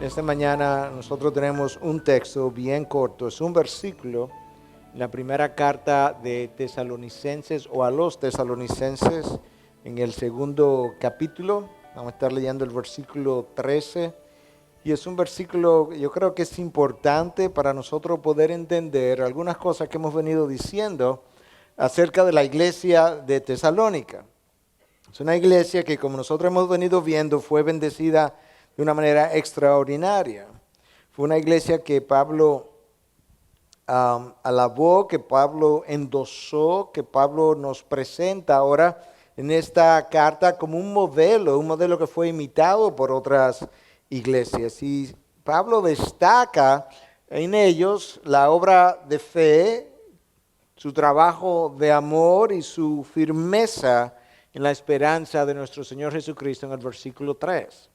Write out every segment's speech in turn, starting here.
esta mañana nosotros tenemos un texto bien corto, es un versículo en la primera carta de Tesalonicenses o a los Tesalonicenses en el segundo capítulo. Vamos a estar leyendo el versículo 13 y es un versículo, yo creo que es importante para nosotros poder entender algunas cosas que hemos venido diciendo acerca de la iglesia de Tesalónica. Es una iglesia que, como nosotros hemos venido viendo, fue bendecida de una manera extraordinaria. Fue una iglesia que Pablo alabó, que Pablo endosó, que Pablo nos presenta ahora en esta carta como un modelo que fue imitado por otras iglesias. Y Pablo destaca en ellos la obra de fe, su trabajo de amor y su firmeza en la esperanza de nuestro Señor Jesucristo en el versículo 3.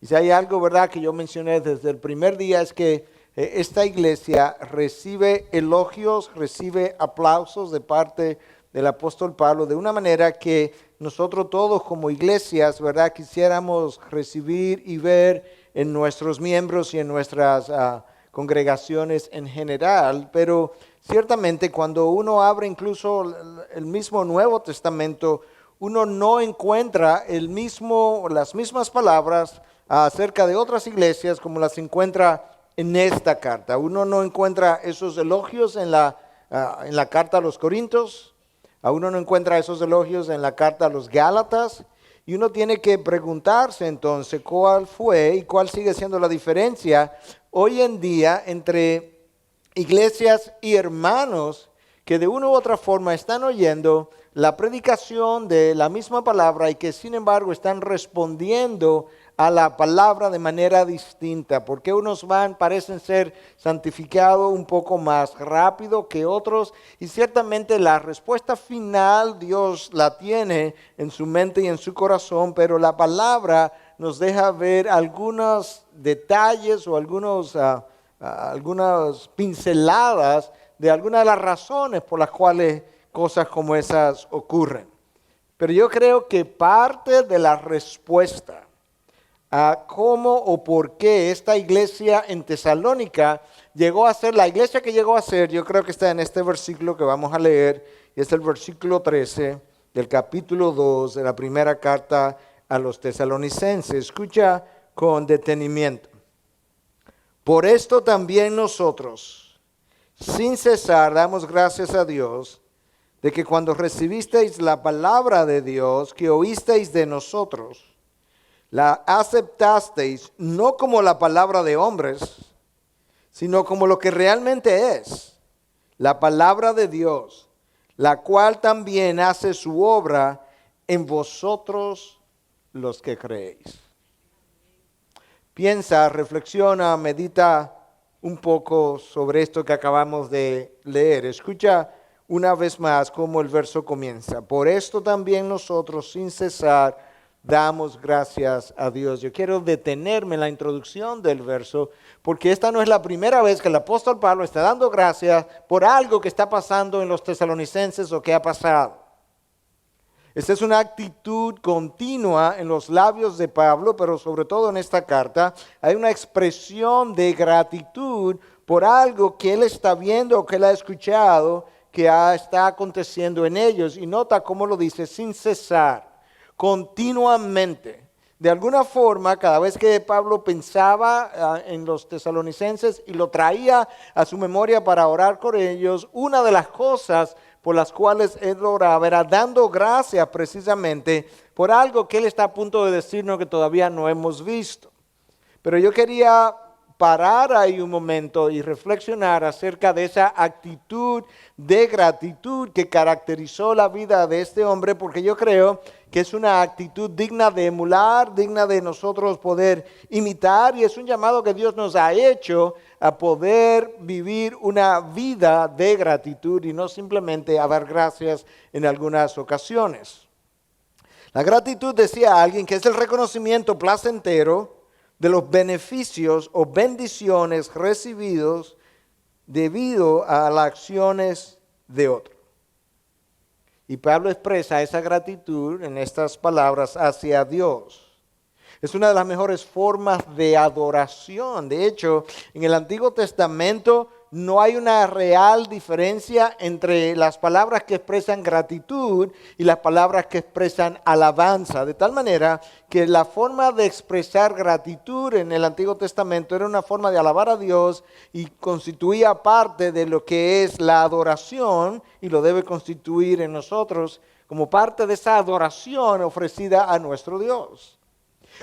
Y si hay algo, ¿verdad?, que yo mencioné desde el primer día es que esta iglesia recibe elogios, recibe aplausos de parte del apóstol Pablo de una manera que nosotros todos como iglesias, ¿verdad?, quisiéramos recibir y ver en nuestros miembros y en nuestras congregaciones en general. Pero ciertamente cuando uno abre incluso el mismo Nuevo Testamento, uno no encuentra las mismas palabras acerca de otras iglesias como las encuentra en esta carta. Uno no encuentra esos elogios en la carta a los Corintios, uno no encuentra esos elogios en la carta a los Gálatas, y uno tiene que preguntarse entonces cuál fue y cuál sigue siendo la diferencia hoy en día entre iglesias y hermanos que de una u otra forma están oyendo la predicación de la misma palabra y que sin embargo están respondiendo a la palabra de manera distinta, porque unos parecen ser santificados un poco más rápido que otros, y ciertamente la respuesta final Dios la tiene en su mente y en su corazón, pero la palabra nos deja ver algunos detalles o algunas pinceladas de algunas de las razones por las cuales cosas como esas ocurren. Pero yo creo que parte de la respuesta a cómo o por qué esta iglesia en Tesalónica llegó a ser la iglesia que llegó a ser, yo creo que está en este versículo que vamos a leer, y es el versículo 13 del capítulo 2 de la primera carta a los tesalonicenses. Escucha con detenimiento. Por esto también nosotros, sin cesar, damos gracias a Dios de que cuando recibisteis la palabra de Dios que oísteis de nosotros, la aceptasteis no como la palabra de hombres, sino como lo que realmente es, la palabra de Dios, la cual también hace su obra en vosotros los que creéis. Piensa, reflexiona, medita un poco sobre esto que acabamos de leer. Escucha una vez más cómo el verso comienza. Por esto también nosotros, sin cesar, damos gracias a Dios. Yo quiero detenerme en la introducción del verso, porque esta no es la primera vez que el apóstol Pablo está dando gracias por algo que está pasando en los tesalonicenses o que ha pasado. Esta es una actitud continua en los labios de Pablo, pero sobre todo en esta carta hay una expresión de gratitud por algo que él está viendo o que él ha escuchado que está aconteciendo en ellos. Y nota cómo lo dice, sin cesar, continuamente. De alguna forma, cada vez que Pablo pensaba en los tesalonicenses y lo traía a su memoria para orar con ellos, una de las cosas por las cuales él oraba era dando gracias precisamente por algo que él está a punto de decirnos que todavía no hemos visto. Pero yo quería parar ahí un momento y reflexionar acerca de esa actitud de gratitud que caracterizó la vida de este hombre, porque yo creo que es una actitud digna de emular, digna de nosotros poder imitar, y es un llamado que Dios nos ha hecho a poder vivir una vida de gratitud y no simplemente a dar gracias en algunas ocasiones. La gratitud, decía alguien, que es el reconocimiento placentero de los beneficios o bendiciones recibidos debido a las acciones de otros. Y Pablo expresa esa gratitud en estas palabras hacia Dios. Es una de las mejores formas de adoración. De hecho, en el Antiguo Testamento no hay una real diferencia entre las palabras que expresan gratitud y las palabras que expresan alabanza. De tal manera que la forma de expresar gratitud en el Antiguo Testamento era una forma de alabar a Dios y constituía parte de lo que es la adoración y lo debe constituir en nosotros como parte de esa adoración ofrecida a nuestro Dios.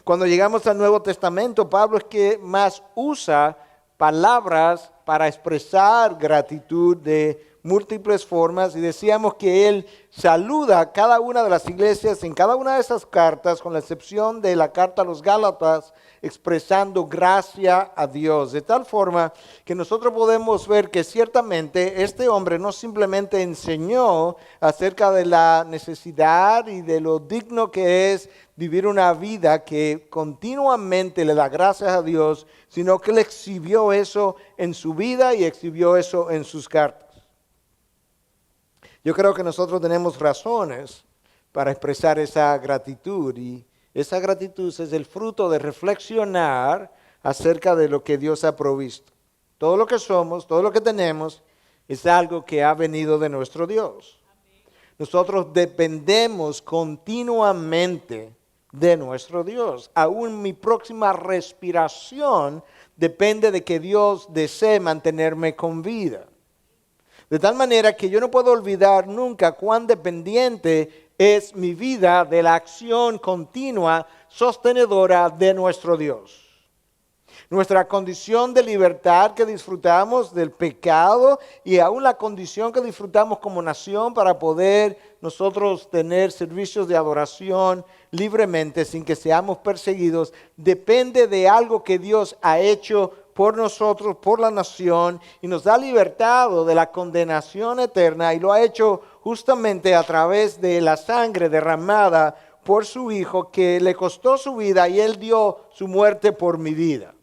Cuando llegamos al Nuevo Testamento, Pablo es que más usa palabras para expresar gratitud de múltiples formas y decíamos que él saluda a cada una de las iglesias en cada una de esas cartas, con la excepción de la carta a los Gálatas, expresando gracia a Dios, de tal forma que nosotros podemos ver que ciertamente este hombre no simplemente enseñó acerca de la necesidad y de lo digno que es vivir una vida que continuamente le da gracias a Dios, sino que él exhibió eso en su vida y exhibió eso en sus cartas. Yo creo que nosotros tenemos razones para expresar esa gratitud y esa gratitud es el fruto de reflexionar acerca de lo que Dios ha provisto. Todo lo que somos, todo lo que tenemos es algo que ha venido de nuestro Dios. Nosotros dependemos continuamente de nuestro Dios. Aún mi próxima respiración depende de que Dios desee mantenerme con vida. De tal manera que yo no puedo olvidar nunca cuán dependiente es mi vida de la acción continua sostenedora de nuestro Dios. Nuestra condición de libertad que disfrutamos del pecado y aún la condición que disfrutamos como nación para poder nosotros tener servicios de adoración libremente sin que seamos perseguidos, depende de algo que Dios ha hecho por nosotros, por la nación, y nos ha libertado de la condenación eterna y lo ha hecho justamente a través de la sangre derramada por su Hijo que le costó su vida y Él dio su muerte por mi vida.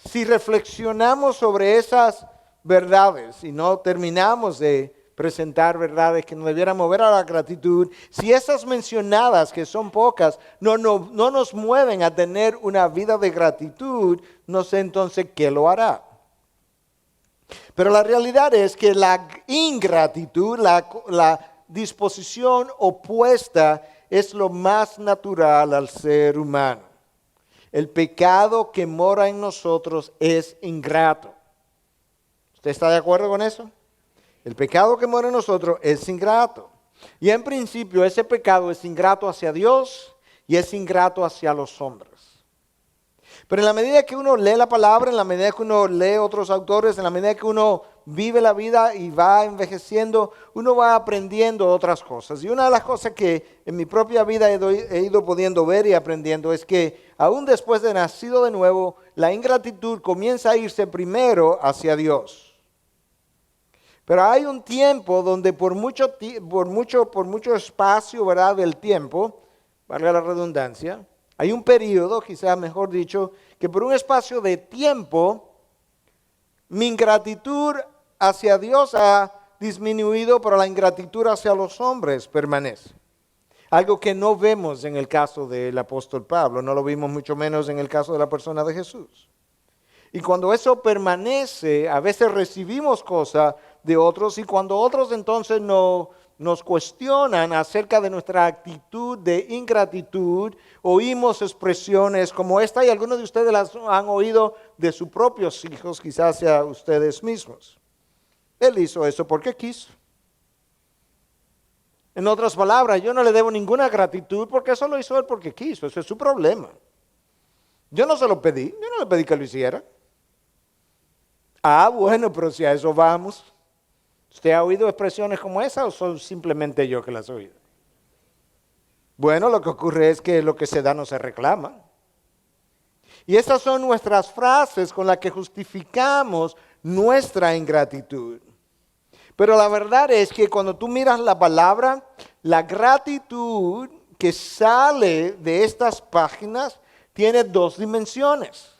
Si reflexionamos sobre esas verdades y no terminamos de presentar verdades que nos debieran mover a la gratitud, si esas mencionadas, que son pocas, no nos mueven a tener una vida de gratitud, no sé entonces qué lo hará. Pero la realidad es que la ingratitud, la disposición opuesta, es lo más natural al ser humano. El pecado que mora en nosotros es ingrato. ¿Usted está de acuerdo con eso? El pecado que mora en nosotros es ingrato. Y en principio ese pecado es ingrato hacia Dios y es ingrato hacia los hombres. Pero en la medida que uno lee la palabra, en la medida que uno lee otros autores, en la medida que uno vive la vida y va envejeciendo, uno va aprendiendo otras cosas. Y una de las cosas que en mi propia vida he ido pudiendo ver y aprendiendo es que aún después de nacido de nuevo, la ingratitud comienza a irse primero hacia Dios. Pero hay un tiempo donde por mucho espacio, ¿verdad?, del tiempo, valga la redundancia, hay un periodo, quizás mejor dicho, que por un espacio de tiempo, mi ingratitud hacia Dios ha disminuido, pero la ingratitud hacia los hombres permanece. Algo que no vemos en el caso del apóstol Pablo, no lo vimos mucho menos en el caso de la persona de Jesús. Y cuando eso permanece, a veces recibimos cosas de otros y cuando otros entonces nos cuestionan acerca de nuestra actitud de ingratitud, oímos expresiones como esta y algunos de ustedes las han oído de sus propios hijos, quizás sea ustedes mismos. Él hizo eso porque quiso. En otras palabras, yo no le debo ninguna gratitud porque eso lo hizo él porque quiso, ese es su problema. Yo no se lo pedí, yo no le pedí que lo hiciera. Ah, bueno, pero si a eso vamos. ¿Usted ha oído expresiones como esa o soy simplemente yo que las he oído? Bueno, lo que ocurre es que lo que se da no se reclama. Y esas son nuestras frases con las que justificamos nuestra ingratitud. Pero la verdad es que cuando tú miras la palabra, la gratitud que sale de estas páginas tiene dos dimensiones.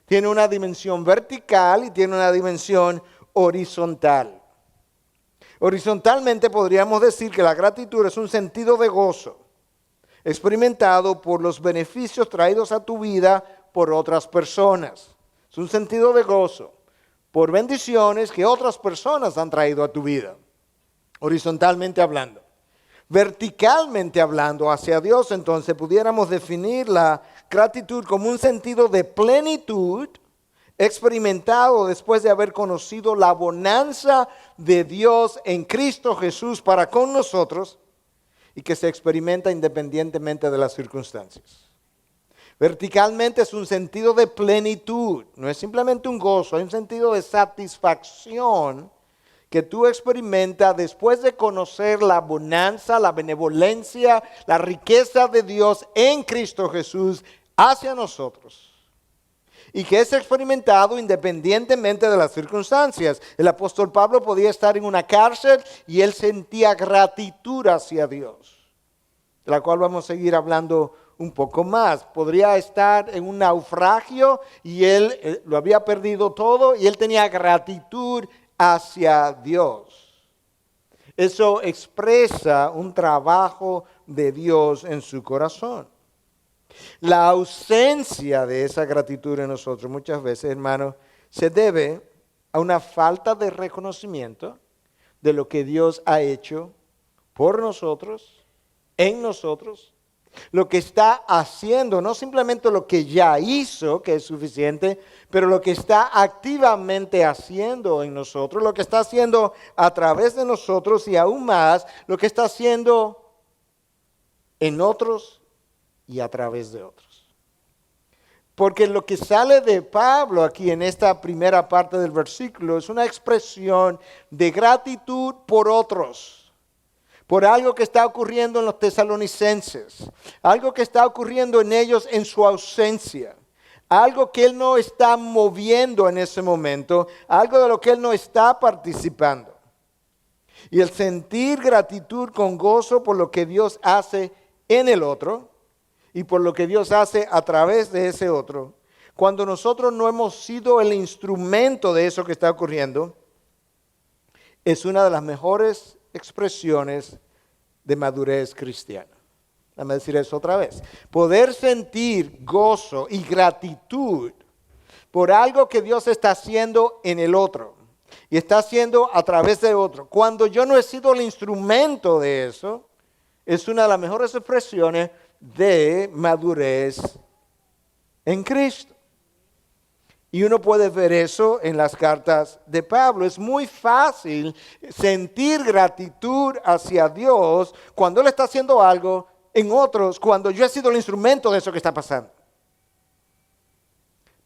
Tiene una dimensión vertical y tiene una dimensión horizontal. Horizontalmente podríamos decir que la gratitud es un sentido de gozo. experimentado por los beneficios traídos a tu vida por otras personas. Es un sentido de gozo por bendiciones que otras personas han traído a tu vida, horizontalmente hablando. Verticalmente hablando hacia Dios, entonces pudiéramos definir la gratitud como un sentido de plenitud experimentado después de haber conocido la bonanza de Dios en Cristo Jesús para con nosotros y que se experimenta independientemente de las circunstancias. Verticalmente es un sentido de plenitud, no es simplemente un gozo, hay un sentido de satisfacción que tú experimentas después de conocer la bonanza, la benevolencia, la riqueza de Dios en Cristo Jesús hacia nosotros. Y que es experimentado independientemente de las circunstancias. El apóstol Pablo podía estar en una cárcel y él sentía gratitud hacia Dios, de la cual vamos a seguir hablando un poco más. Podría estar en un naufragio y él lo había perdido todo y él tenía gratitud hacia Dios. Eso expresa un trabajo de Dios en su corazón. La ausencia de esa gratitud en nosotros muchas veces, hermanos, se debe a una falta de reconocimiento de lo que Dios ha hecho por nosotros, en nosotros, lo que está haciendo, no simplemente lo que ya hizo, que es suficiente, pero lo que está activamente haciendo en nosotros, lo que está haciendo a través de nosotros y aún más, lo que está haciendo en otros y a través de otros. Porque lo que sale de Pablo aquí en esta primera parte del versículo es una expresión de gratitud por otros, por algo que está ocurriendo en los tesalonicenses, algo que está ocurriendo en ellos en su ausencia, algo que él no está moviendo en ese momento, algo de lo que él no está participando. Y el sentir gratitud con gozo por lo que Dios hace en el otro y por lo que Dios hace a través de ese otro, cuando nosotros no hemos sido el instrumento de eso que está ocurriendo, es una de las mejores expresiones de madurez cristiana. Déjame decir eso otra vez. Poder sentir gozo y gratitud por algo que Dios está haciendo en el otro y está haciendo a través de otro. Cuando yo no he sido el instrumento de eso, es una de las mejores expresiones de madurez en Cristo. Y uno puede ver eso en las cartas de Pablo. Es muy fácil sentir gratitud hacia Dios cuando Él está haciendo algo en otros, cuando yo he sido el instrumento de eso que está pasando.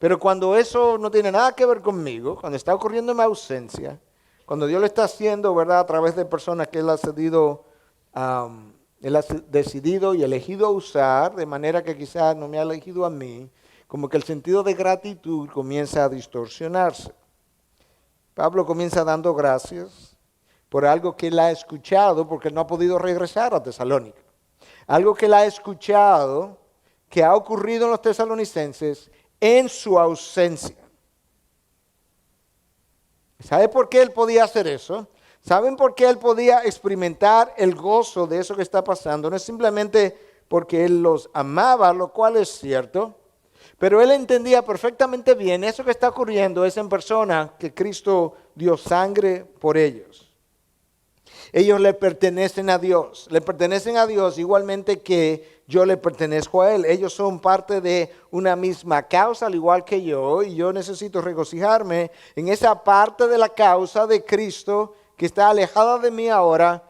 Pero cuando eso no tiene nada que ver conmigo, cuando está ocurriendo en mi ausencia, cuando Dios lo está haciendo, ¿verdad?, a través de personas que Él ha decidido y elegido usar, de manera que quizás no me ha elegido a mí, como que el sentido de gratitud comienza a distorsionarse. Pablo comienza dando gracias por algo que él ha escuchado, porque no ha podido regresar a Tesalónica. Algo que él ha escuchado, que ha ocurrido en los tesalonicenses en su ausencia. ¿Sabe por qué él podía hacer eso? ¿Saben por qué él podía experimentar el gozo de eso que está pasando? No es simplemente porque él los amaba, lo cual es cierto, pero él entendía perfectamente bien eso que está ocurriendo es en persona que Cristo dio sangre por ellos. Ellos le pertenecen a Dios igualmente que yo le pertenezco a Él. Ellos son parte de una misma causa, al igual que yo, y yo necesito regocijarme en esa parte de la causa de Cristo que está alejada de mí ahora,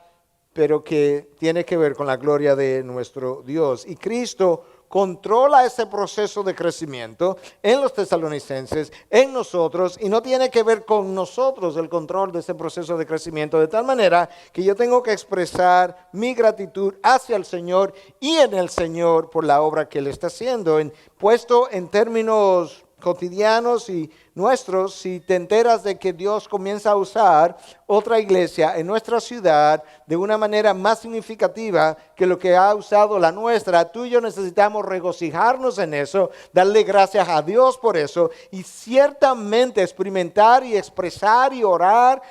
pero que tiene que ver con la gloria de nuestro Dios. Y Cristo controla ese proceso de crecimiento en los tesalonicenses, en nosotros, y no tiene que ver con nosotros el control de ese proceso de crecimiento, de tal manera que yo tengo que expresar mi gratitud hacia el Señor y en el Señor por la obra que Él está haciendo. Puesto en términos cotidianos y nuestros, si te enteras de que Dios comienza a usar otra iglesia en nuestra ciudad de una manera más significativa que lo que ha usado la nuestra, tú y yo necesitamos regocijarnos en eso, darle gracias a Dios por eso y ciertamente experimentar y expresar y orar,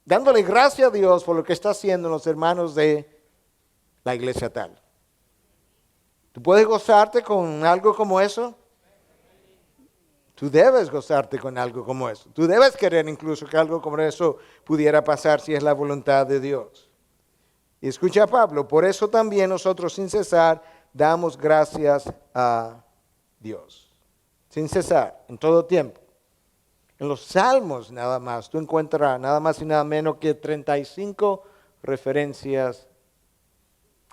dándole gracias a Dios por lo que está haciendo los hermanos de la iglesia tal. ¿Tú puedes gozarte con algo como eso? Tú debes gozarte con algo como eso. Tú debes querer incluso que algo como eso pudiera pasar si es la voluntad de Dios. Y escucha a Pablo, por eso también nosotros sin cesar damos gracias a Dios. Sin cesar, en todo tiempo. En los salmos nada más, tú encuentras nada más y nada menos que 35 referencias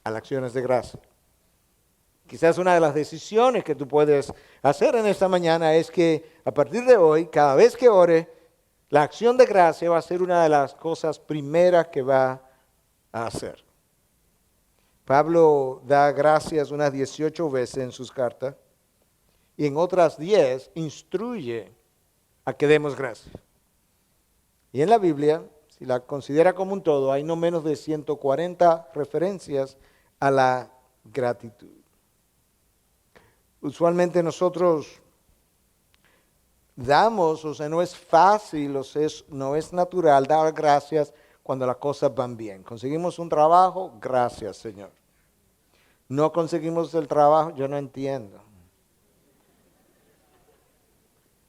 a las acciones de gracia. Quizás una de las decisiones que tú puedes hacer en esta mañana es que a partir de hoy, cada vez que ore, la acción de gracia va a ser una de las cosas primeras que va a hacer. Pablo da gracias unas 18 veces en sus cartas y en otras 10 instruye a que demos gracias. Y en la Biblia, si la considera como un todo, hay no menos de 140 referencias a la gratitud. Usualmente nosotros damos, o sea, no es fácil, o sea, no es natural dar gracias cuando las cosas van bien. Conseguimos un trabajo, gracias, Señor. No conseguimos el trabajo, yo no entiendo.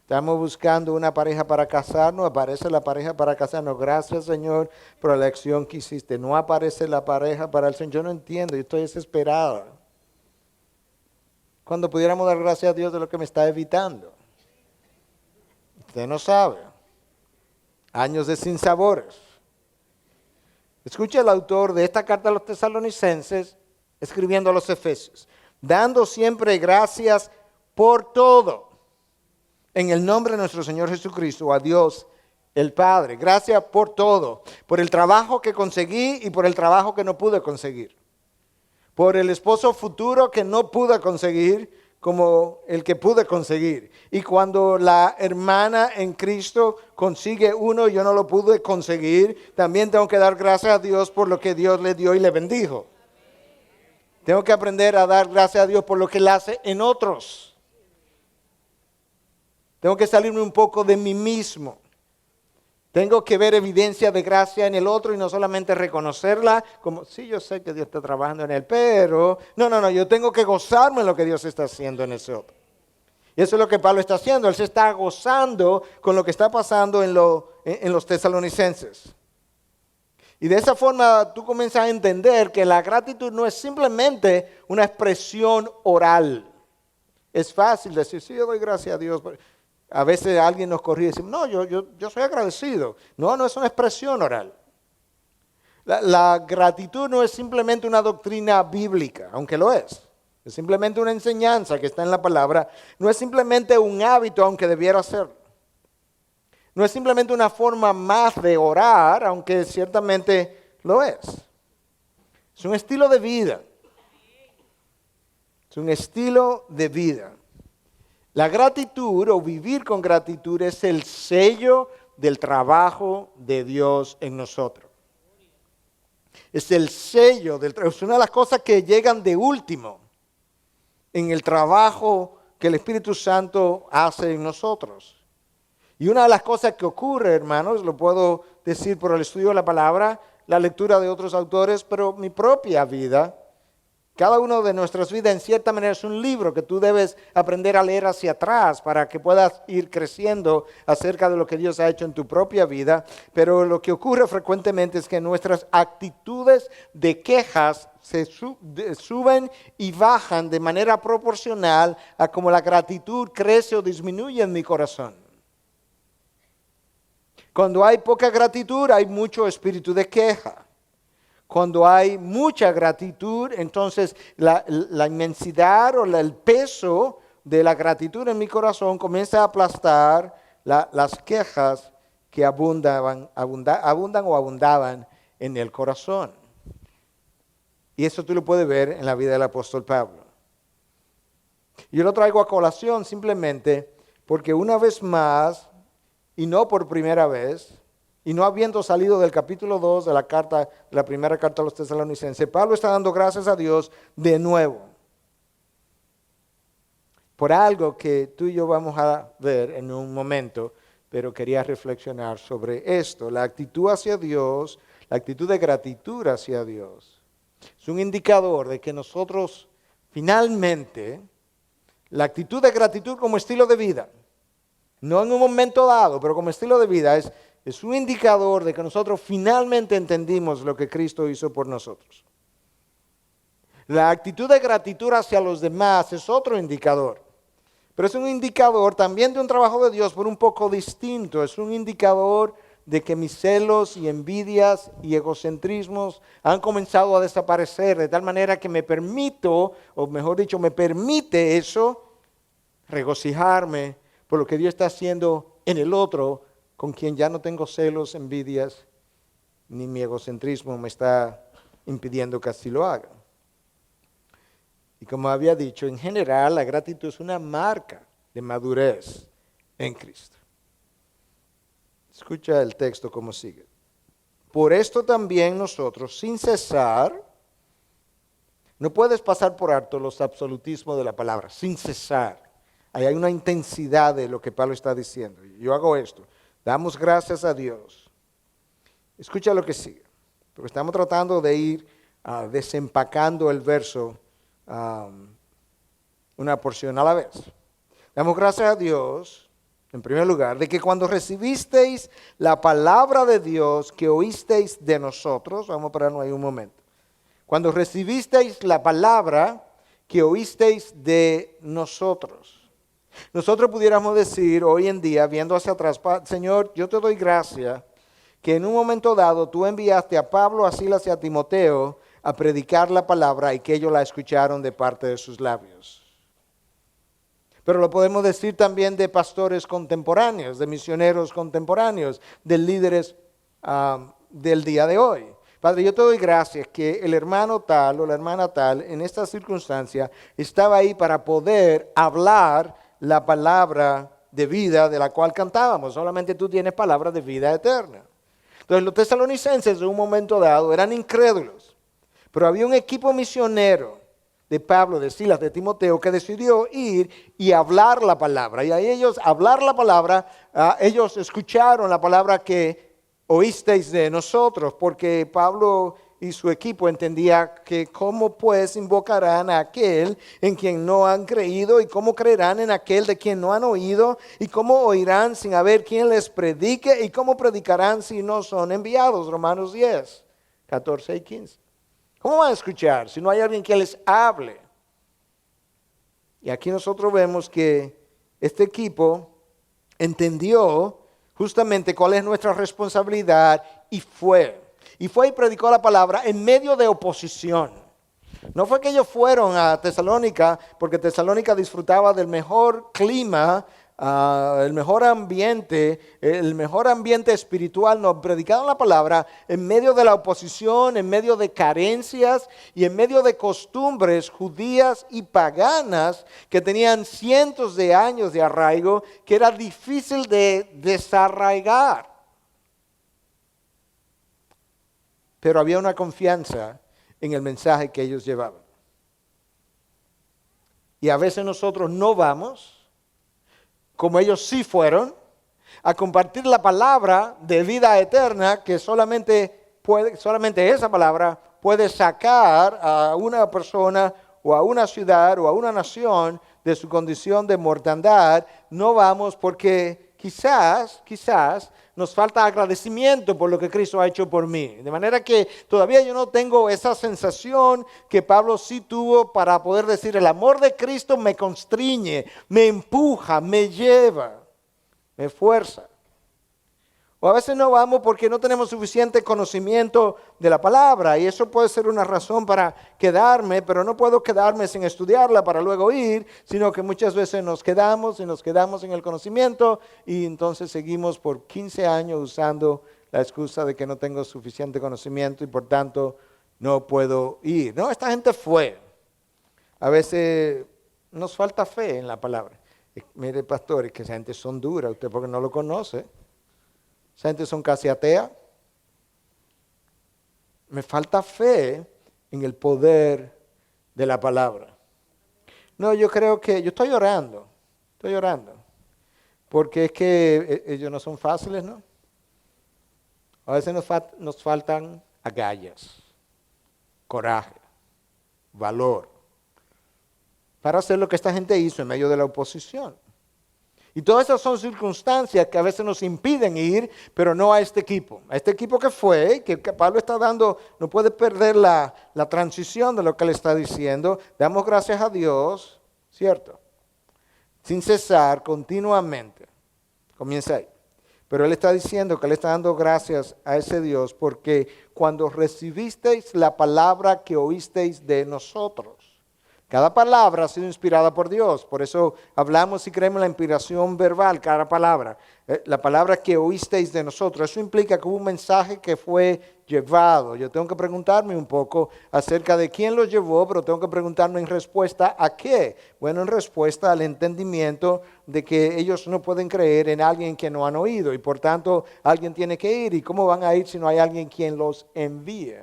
Estamos buscando una pareja para casarnos, aparece la pareja para casarnos. Gracias, Señor, por la elección que hiciste. No aparece la pareja para el Señor. Yo no entiendo, yo estoy desesperado. Cuando pudiéramos dar gracias a Dios de lo que me está evitando. Usted no sabe. Años de sinsabores. Escucha el autor de esta carta a los tesalonicenses, escribiendo a los efesios. Dando siempre gracias por todo. En el nombre de nuestro Señor Jesucristo, a Dios el Padre. Gracias por todo. Por el trabajo que conseguí y por el trabajo que no pude conseguir. Por el esposo futuro que no pude conseguir como el que pude conseguir. Y cuando la hermana en Cristo consigue uno y yo no lo pude conseguir, también tengo que dar gracias a Dios por lo que Dios le dio y le bendijo. Tengo que aprender a dar gracias a Dios por lo que Él hace en otros. Tengo que salirme un poco de mí mismo. Tengo que ver evidencia de gracia en el otro y no solamente reconocerla como, sí, yo sé que Dios está trabajando en él, pero no, yo tengo que gozarme en lo que Dios está haciendo en ese otro. Y eso es lo que Pablo está haciendo, él se está gozando con lo que está pasando en los tesalonicenses. Y de esa forma tú comienzas a entender que la gratitud no es simplemente una expresión oral. Es fácil decir, sí, yo doy gracias a Dios. A veces alguien nos corrige y dice, no, yo soy agradecido. No es una expresión oral. La gratitud no es simplemente una doctrina bíblica, aunque lo es. Es simplemente una enseñanza que está en la palabra. No es simplemente un hábito, aunque debiera serlo. No es simplemente una forma más de orar, aunque ciertamente lo es. Es un estilo de vida. Es un estilo de vida. La gratitud o vivir con gratitud es el sello del trabajo de Dios en nosotros. Es el sello, es una de las cosas que llegan de último en el trabajo que el Espíritu Santo hace en nosotros. Y una de las cosas que ocurre, hermanos, lo puedo decir por el estudio de la palabra, la lectura de otros autores, pero mi propia vida. Cada uno de nuestras vidas en cierta manera es un libro que tú debes aprender a leer hacia atrás para que puedas ir creciendo acerca de lo que Dios ha hecho en tu propia vida. Pero lo que ocurre frecuentemente es que nuestras actitudes de quejas se suben y bajan de manera proporcional a cómo la gratitud crece o disminuye en mi corazón. Cuando hay poca gratitud hay mucho espíritu de queja. Cuando hay mucha gratitud, entonces la inmensidad o el peso de la gratitud en mi corazón comienza a aplastar las quejas que abundaban en el corazón. Y eso tú lo puedes ver en la vida del apóstol Pablo. Yo lo traigo a colación simplemente porque una vez más, y no por primera vez, y no habiendo salido del capítulo 2 de la primera carta a los tesalonicenses, Pablo está dando gracias a Dios de nuevo. Por algo que tú y yo vamos a ver en un momento, pero quería reflexionar sobre esto. La actitud hacia Dios, la actitud de gratitud hacia Dios, es un indicador de que nosotros finalmente, la actitud de gratitud como estilo de vida, no en un momento dado, pero como estilo de vida, es un indicador de que nosotros finalmente entendimos lo que Cristo hizo por nosotros. La actitud de gratitud hacia los demás es otro indicador, pero es un indicador también de un trabajo de Dios, pero un poco distinto. Es un indicador de que mis celos y envidias y egocentrismos han comenzado a desaparecer, de tal manera que me permito, o mejor dicho, me permite eso, regocijarme por lo que Dios está haciendo en el otro, con quien ya no tengo celos, envidias, ni mi egocentrismo me está impidiendo que así lo haga. Y como había dicho, en general la gratitud es una marca de madurez en Cristo. Escucha el texto como sigue. Por esto también nosotros, sin cesar, no puedes pasar por alto los absolutismos de la palabra, sin cesar. Ahí hay una intensidad de lo que Pablo está diciendo. Yo hago esto, damos gracias a Dios. Escucha lo que sigue, porque estamos tratando de ir desempacando el verso una porción a la vez. Damos gracias a Dios, en primer lugar, de que cuando recibisteis la palabra de Dios que oísteis de nosotros, vamos a pararnos ahí un momento. Cuando recibisteis la palabra que oísteis de nosotros. Nosotros pudiéramos decir hoy en día, viendo hacia atrás, Señor, yo te doy gracias que en un momento dado tú enviaste a Pablo, a Silas y a Timoteo a predicar la palabra y que ellos la escucharon de parte de sus labios. Pero lo podemos decir también de pastores contemporáneos, de misioneros contemporáneos, de líderes del día de hoy. Padre, yo te doy gracias que el hermano tal o la hermana tal en esta circunstancia estaba ahí para poder hablar la palabra de vida de la cual cantábamos. Solamente tú tienes palabra de vida eterna. Entonces los tesalonicenses en un momento dado eran incrédulos. Pero había un equipo misionero de Pablo, de Silas, de Timoteo, que decidió ir y hablar la palabra. Y a ellos hablar la palabra, ellos escucharon la palabra que oísteis de nosotros, porque Pablo y su equipo entendía que cómo pues invocarán a aquel en quien no han creído, y cómo creerán en aquel de quien no han oído, y cómo oirán sin haber quien les predique, y cómo predicarán si no son enviados. Romanos 10, 14 y 15. ¿Cómo van a escuchar si no hay alguien que les hable? Y aquí nosotros vemos que este equipo entendió justamente cuál es nuestra responsabilidad y fue y predicó la palabra en medio de oposición. No fue que ellos fueron a Tesalónica porque Tesalónica disfrutaba del mejor clima, el mejor ambiente espiritual. No, predicaron la palabra en medio de la oposición, en medio de carencias y en medio de costumbres judías y paganas que tenían cientos de años de arraigo, que era difícil de desarraigar. Pero había una confianza en el mensaje que ellos llevaban. Y a veces nosotros no vamos, como ellos sí fueron, a compartir la palabra de vida eterna que solamente esa palabra puede sacar a una persona o a una ciudad o a una nación de su condición de mortandad. No vamos porque quizás nos falta agradecimiento por lo que Cristo ha hecho por mí. De manera que todavía yo no tengo esa sensación que Pablo sí tuvo para poder decir: el amor de Cristo me constriñe, me empuja, me lleva, me fuerza. O a veces no vamos porque no tenemos suficiente conocimiento de la palabra, y eso puede ser una razón para quedarme, pero no puedo quedarme sin estudiarla para luego ir, sino que muchas veces nos quedamos en el conocimiento y entonces seguimos por 15 años usando la excusa de que no tengo suficiente conocimiento y por tanto no puedo ir. No, esta gente fue. A veces nos falta fe en la palabra. Mire, pastor, es que esa gente son duras, usted porque no lo conoce. Esa gente son casi ateas. Me falta fe en el poder de la palabra. No, yo creo que, yo estoy orando, porque es que ellos no son fáciles, ¿no? A veces nos faltan agallas, coraje, valor, para hacer lo que esta gente hizo en medio de la oposición. Y todas esas son circunstancias que a veces nos impiden ir, pero no a este equipo. A este equipo que fue, que Pablo está dando, no puede perder la transición de lo que le está diciendo. Damos gracias a Dios, ¿cierto? Sin cesar, continuamente. Comienza ahí. Pero él está diciendo que le está dando gracias a ese Dios porque cuando recibisteis la palabra que oísteis de nosotros. Cada palabra ha sido inspirada por Dios. Por eso hablamos y creemos en la inspiración verbal, cada palabra. La palabra que oísteis de nosotros. Eso implica que hubo un mensaje que fue llevado. Yo tengo que preguntarme un poco acerca de quién lo llevó, pero tengo que preguntarme en respuesta a qué. Bueno, en respuesta al entendimiento de que ellos no pueden creer en alguien que no han oído. Y por tanto, alguien tiene que ir. ¿Y cómo van a ir si no hay alguien quien los envíe?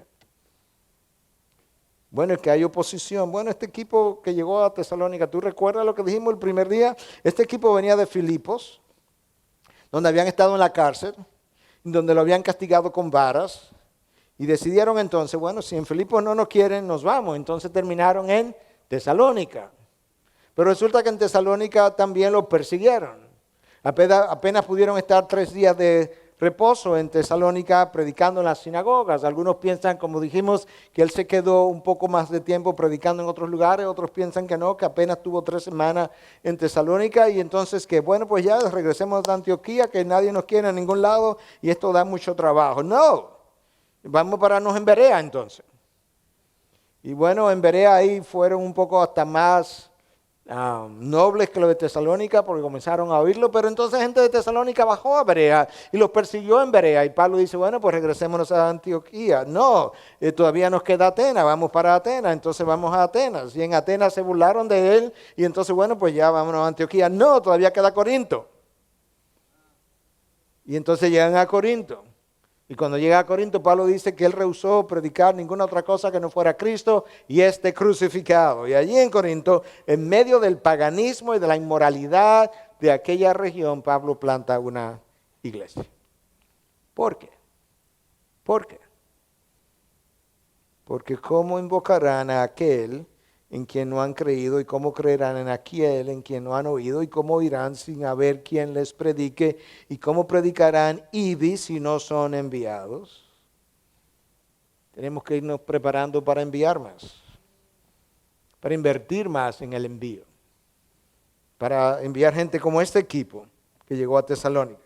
Bueno, es que hay oposición. Bueno, este equipo que llegó a Tesalónica, ¿tú recuerdas lo que dijimos el primer día? Este equipo venía de Filipos, donde habían estado en la cárcel, donde lo habían castigado con varas, y decidieron entonces, bueno, si en Filipos no nos quieren, nos vamos. Entonces terminaron en Tesalónica. Pero resulta que en Tesalónica también los persiguieron. Apenas pudieron estar 3 días de reposo en Tesalónica predicando en las sinagogas. Algunos piensan, como dijimos, que él se quedó un poco más de tiempo predicando en otros lugares. Otros piensan que no, que apenas tuvo 3 semanas en Tesalónica. Y entonces que bueno, pues ya regresemos a Antioquía, que nadie nos quiere a ningún lado y esto da mucho trabajo. No, vamos a pararnos en Berea entonces. Y bueno, en Berea ahí fueron un poco hasta más nobles que los de Tesalónica porque comenzaron a oírlo, pero entonces gente de Tesalónica bajó a Berea y los persiguió en Berea y Pablo dice, bueno, pues regresémonos a Antioquía. No, todavía nos queda Atenas, vamos para Atenas, entonces vamos a Atenas. Y en Atenas se burlaron de él y entonces, bueno, pues ya vámonos a Antioquía. No, todavía queda Corinto. Y entonces llegan a Corinto. Y cuando llega a Corinto, Pablo dice que él rehusó predicar ninguna otra cosa que no fuera Cristo y este crucificado. Y allí en Corinto, en medio del paganismo y de la inmoralidad de aquella región, Pablo planta una iglesia. ¿Por qué? ¿Por qué? Porque ¿cómo invocarán a aquel en quien no han creído? ¿Y cómo creerán en aquel en quien no han oído? ¿Y cómo irán sin haber quien les predique? ¿Y cómo predicarán IBI si no son enviados? Tenemos que irnos preparando para enviar más, para invertir más en el envío, para enviar gente como este equipo que llegó a Tesalónica.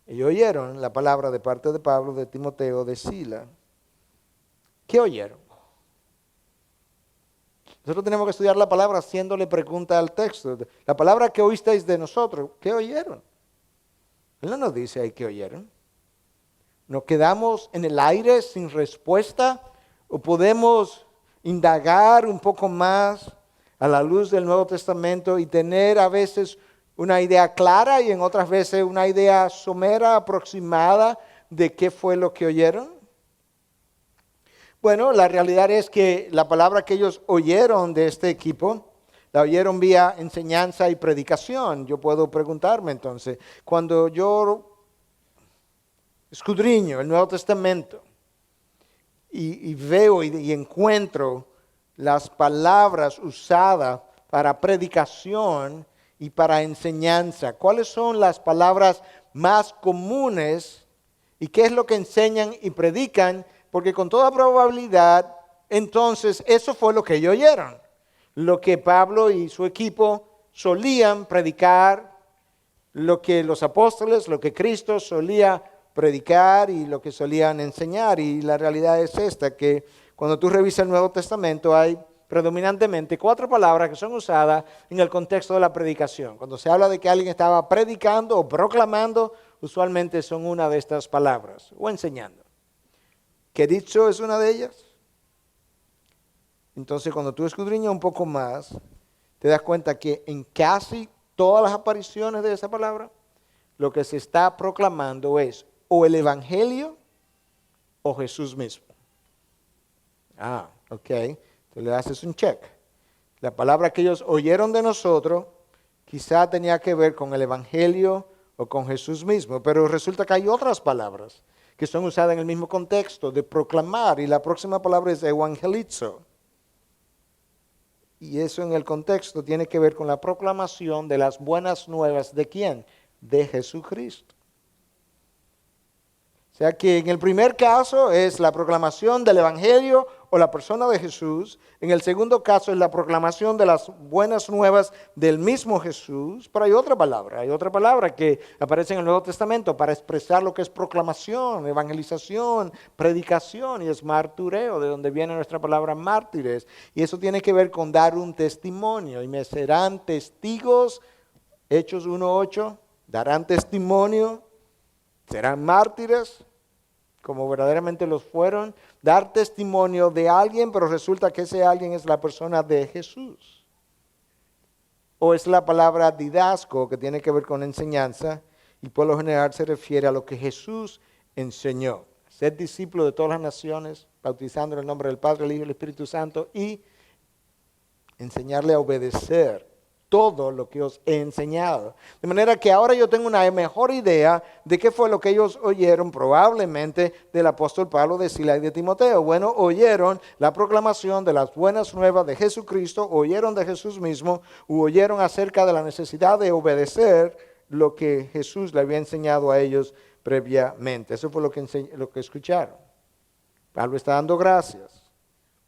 Ellos oyeron la palabra de parte de Pablo, de Timoteo, de Sila. ¿Qué oyeron? Nosotros tenemos que estudiar la palabra haciéndole pregunta al texto. La palabra que oísteis de nosotros, ¿qué oyeron? Él no nos dice ahí qué oyeron. ¿Nos quedamos en el aire sin respuesta? ¿O podemos indagar un poco más a la luz del Nuevo Testamento y tener a veces una idea clara y en otras veces una idea somera, aproximada de qué fue lo que oyeron? Bueno, la realidad es que la palabra que ellos oyeron de este equipo, la oyeron vía enseñanza y predicación. Yo puedo preguntarme entonces, cuando yo escudriño el Nuevo Testamento y veo y encuentro las palabras usadas para predicación y para enseñanza, ¿cuáles son las palabras más comunes y qué es lo que enseñan y predican? Porque con toda probabilidad, entonces, eso fue lo que ellos oyeron. Lo que Pablo y su equipo solían predicar, lo que los apóstoles, lo que Cristo solía predicar y lo que solían enseñar. Y la realidad es esta, que cuando tú revisas el Nuevo Testamento hay predominantemente 4 palabras que son usadas en el contexto de la predicación. Cuando se habla de que alguien estaba predicando o proclamando, usualmente son una de estas palabras, o enseñando. ¿Qué dicho es una de ellas? Entonces, cuando tú escudriñas un poco más, te das cuenta que en casi todas las apariciones de esa palabra, lo que se está proclamando es o el Evangelio o Jesús mismo. Ok. Entonces le haces un check. La palabra que ellos oyeron de nosotros quizá tenía que ver con el Evangelio o con Jesús mismo, pero resulta que hay otras palabras que son usadas en el mismo contexto de proclamar, y la próxima palabra es evangelizo. Y eso en el contexto tiene que ver con la proclamación de las buenas nuevas. ¿De quién? De Jesucristo. O sea que en el primer caso es la proclamación del Evangelio o la persona de Jesús. En el segundo caso es la proclamación de las buenas nuevas del mismo Jesús. Pero hay otra palabra que aparece en el Nuevo Testamento para expresar lo que es proclamación, evangelización, predicación, y es martureo, de donde viene nuestra palabra mártires. Y eso tiene que ver con dar un testimonio. Y me serán testigos, Hechos 1:8, darán testimonio, serán mártires, como verdaderamente los fueron, dar testimonio de alguien, pero resulta que ese alguien es la persona de Jesús. O es la palabra didasco, que tiene que ver con enseñanza, y por lo general se refiere a lo que Jesús enseñó. Ser discípulo de todas las naciones, bautizando en el nombre del Padre, el Hijo y el Espíritu Santo, y enseñarle a obedecer todo lo que os he enseñado. De manera que ahora yo tengo una mejor idea de qué fue lo que ellos oyeron probablemente del apóstol Pablo, de Silas y de Timoteo. Bueno, oyeron la proclamación de las buenas nuevas de Jesucristo, oyeron de Jesús mismo, u oyeron acerca de la necesidad de obedecer lo que Jesús le había enseñado a ellos previamente. Eso fue lo que escucharon. Pablo está dando gracias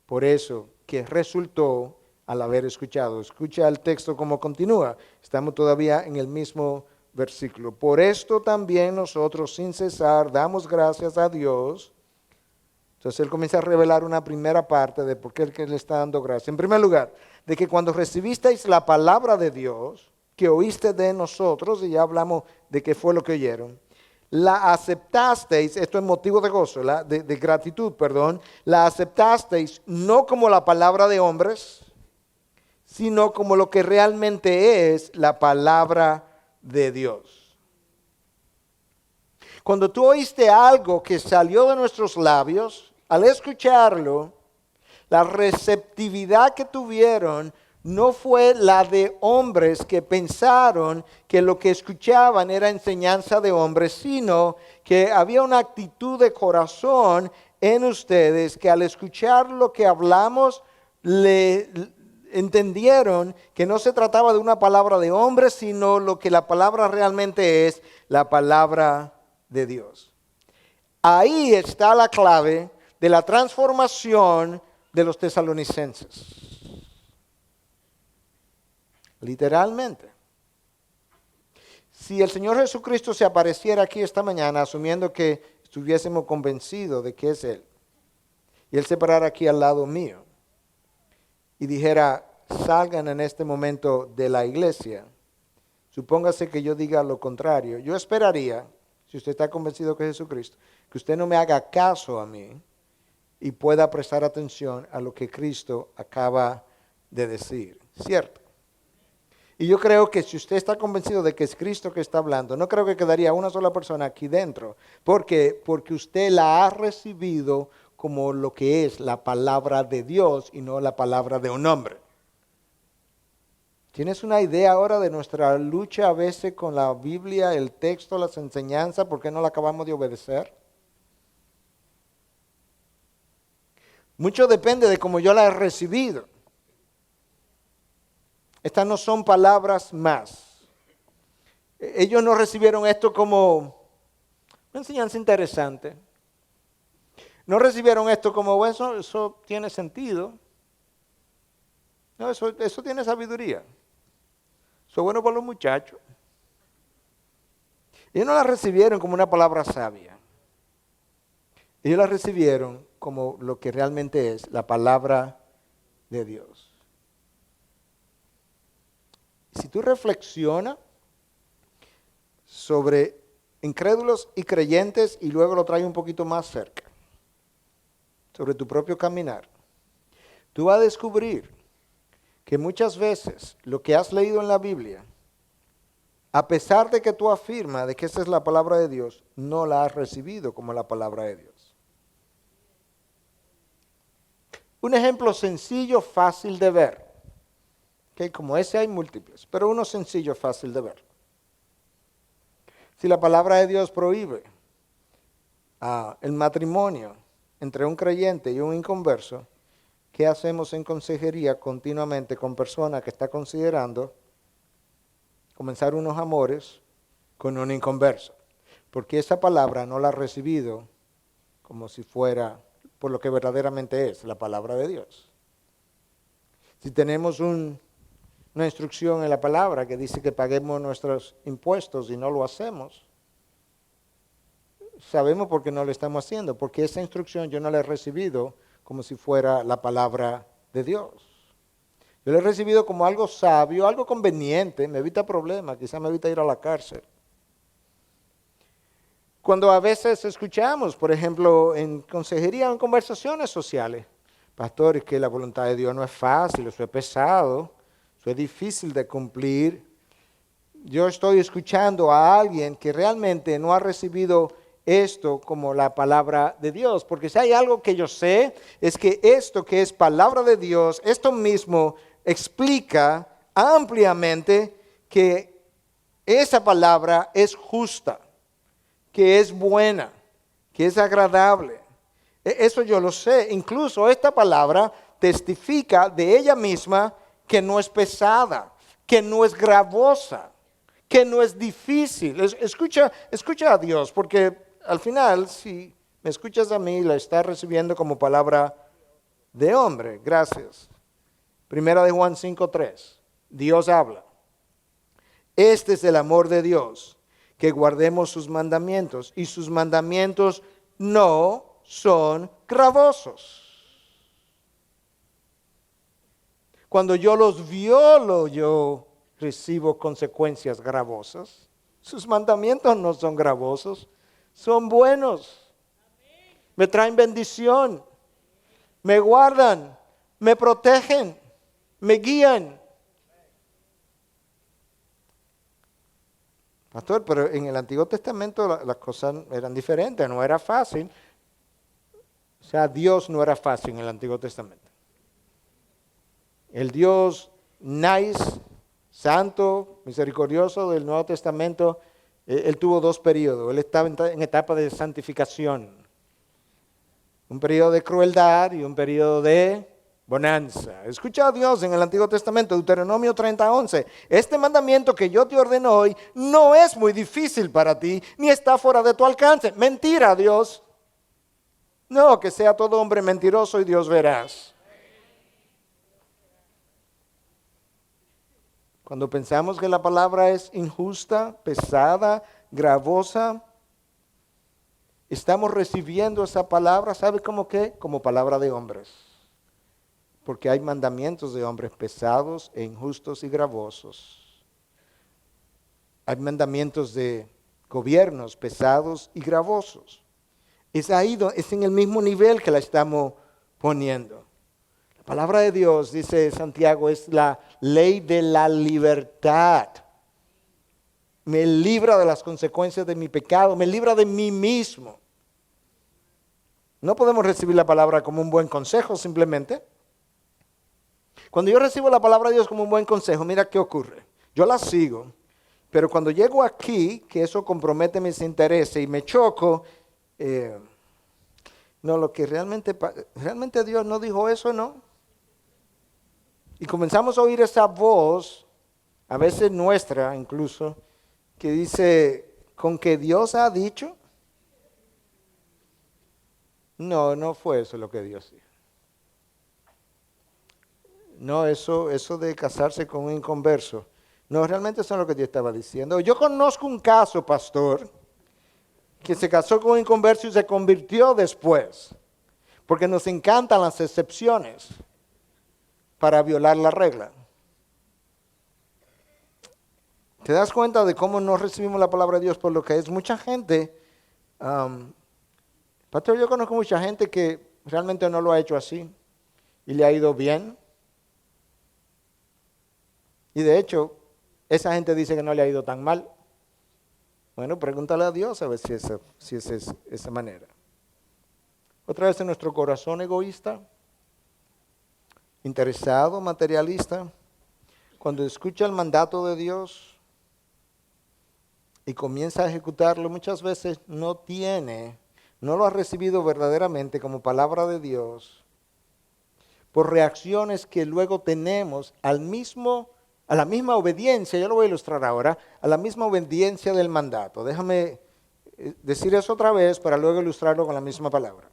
por eso que resultó al haber escuchado. Escucha el texto como continúa. Estamos todavía en el mismo versículo. Por esto también nosotros sin cesar damos gracias a Dios. Entonces él comienza a revelar una primera parte de por qué él le está dando gracias. En primer lugar, de que cuando recibisteis la palabra de Dios, que oíste de nosotros, y ya hablamos de qué fue lo que oyeron, la aceptasteis, esto es motivo de gozo, de gratitud, perdón, la aceptasteis no como la palabra de hombres, sino como lo que realmente es la palabra de Dios. Cuando tú oíste algo que salió de nuestros labios, al escucharlo, la receptividad que tuvieron no fue la de hombres que pensaron que lo que escuchaban era enseñanza de hombres, sino que había una actitud de corazón en ustedes que al escuchar lo que hablamos, entendieron que no se trataba de una palabra de hombres, sino lo que la palabra realmente es, la palabra de Dios. Ahí está la clave de la transformación de los tesalonicenses. Literalmente. Si el Señor Jesucristo se apareciera aquí esta mañana, asumiendo que estuviésemos convencidos de que es Él, y Él se parara aquí al lado mío, y dijera, salgan en este momento de la iglesia, supóngase que yo diga lo contrario, yo esperaría, si usted está convencido que es Jesucristo, que usted no me haga caso a mí y pueda prestar atención a lo que Cristo acaba de decir, ¿cierto? Y yo creo que si usted está convencido de que es Cristo que está hablando, no creo que quedaría una sola persona aquí dentro. ¿Por qué? Porque usted la ha recibido como lo que es la palabra de Dios y no la palabra de un hombre. ¿Tienes una idea ahora de nuestra lucha a veces con la Biblia, el texto, las enseñanzas? ¿Por qué no la acabamos de obedecer? Mucho depende de cómo yo la he recibido. Estas no son palabras más. Ellos no recibieron esto como una enseñanza interesante. No recibieron esto como, bueno, eso tiene sentido. No, eso tiene sabiduría. Eso es bueno para los muchachos. Ellos no la recibieron como una palabra sabia. Ellos la recibieron como lo que realmente es la palabra de Dios. Si tú reflexionas sobre incrédulos y creyentes y luego lo traes un poquito más cerca, sobre tu propio caminar, tú vas a descubrir que muchas veces lo que has leído en la Biblia, a pesar de que tú afirmas de que esa es la palabra de Dios, no la has recibido como la palabra de Dios. Un ejemplo sencillo, fácil de ver. Okay, como ese hay múltiples, pero uno sencillo, fácil de ver. Si la palabra de Dios prohíbe el matrimonio entre un creyente y un inconverso, ¿qué hacemos en consejería continuamente con personas que están considerando comenzar unos amores con un inconverso? Porque esa palabra no la ha recibido como si fuera por lo que verdaderamente es la palabra de Dios. Si tenemos una instrucción en la palabra que dice que paguemos nuestros impuestos y no lo hacemos, sabemos por qué no lo estamos haciendo, porque esa instrucción yo no la he recibido como si fuera la palabra de Dios. Yo la he recibido como algo sabio, algo conveniente, me evita problemas, quizás me evita ir a la cárcel. Cuando a veces escuchamos, por ejemplo, en consejería o en conversaciones sociales, pastores, que la voluntad de Dios no es fácil, eso es pesado, eso es difícil de cumplir. Yo estoy escuchando a alguien que realmente no ha recibido esto como la palabra de Dios, porque si hay algo que yo sé, es que esto que es palabra de Dios, esto mismo explica ampliamente que esa palabra es justa, que es buena, que es agradable. Eso yo lo sé. Incluso esta palabra testifica de ella misma que no es pesada, que no es gravosa, que no es difícil. Escucha a Dios, porque al final, si me escuchas a mí, la estás recibiendo como palabra de hombre. Gracias. Primera de Juan 5:3. Dios habla. Este es el amor de Dios, que guardemos sus mandamientos, y sus mandamientos no son gravosos. Cuando yo los violo, yo recibo consecuencias gravosas. Sus mandamientos no son gravosos, son buenos. Me traen bendición, me guardan, me protegen, me guían. Pastor, pero en el Antiguo Testamento las cosas eran diferentes, no era fácil. O sea, Dios no era fácil en el Antiguo Testamento. El Dios nice, santo, misericordioso del Nuevo Testamento, él tuvo dos periodos. Él estaba en etapa de santificación. Un periodo de crueldad y un periodo de bonanza. Escucha a Dios en el Antiguo Testamento, Deuteronomio 30:11. Este mandamiento que yo te ordeno hoy no es muy difícil para ti, ni está fuera de tu alcance. Mentira, Dios. No, que sea todo hombre mentiroso y Dios verás. Cuando pensamos que la palabra es injusta, pesada, gravosa, estamos recibiendo esa palabra, ¿sabe cómo qué? Como palabra de hombres. Porque hay mandamientos de hombres pesados e injustos y gravosos. Hay mandamientos de gobiernos pesados y gravosos. Es ahí, es en el mismo nivel que la estamos poniendo. La palabra de Dios, dice Santiago, es la ley de la libertad. Me libra de las consecuencias de mi pecado, me libra de mí mismo. No podemos recibir la palabra como un buen consejo simplemente. Cuando yo recibo la palabra de Dios como un buen consejo, mira qué ocurre. Yo la sigo, pero cuando llego aquí, que eso compromete mis intereses y me choco, no, lo que realmente Dios no dijo eso, ¿no? Y comenzamos a oír esa voz, a veces nuestra incluso, que dice, ¿con que Dios ha dicho? No, no fue eso lo que Dios dijo. No, eso de casarse con un inconverso. No, realmente eso es lo que Dios estaba diciendo. Yo conozco un caso, pastor, que se casó con un inconverso y se convirtió después. Porque nos encantan las excepciones para violar la regla. ¿Te das cuenta de cómo no recibimos la palabra de Dios por lo que es? Mucha gente, pastor, yo conozco mucha gente que realmente no lo ha hecho así y le ha ido bien. Y de hecho, esa gente dice que no le ha ido tan mal. Bueno, pregúntale a Dios a ver si es esa manera. Otra vez en nuestro corazón egoísta, interesado, materialista, cuando escucha el mandato de Dios y comienza a ejecutarlo, muchas veces no lo ha recibido verdaderamente como palabra de Dios, por reacciones que luego tenemos a la misma obediencia, yo lo voy a ilustrar ahora, a la misma obediencia del mandato. Déjame decir eso otra vez para luego ilustrarlo con la misma palabra.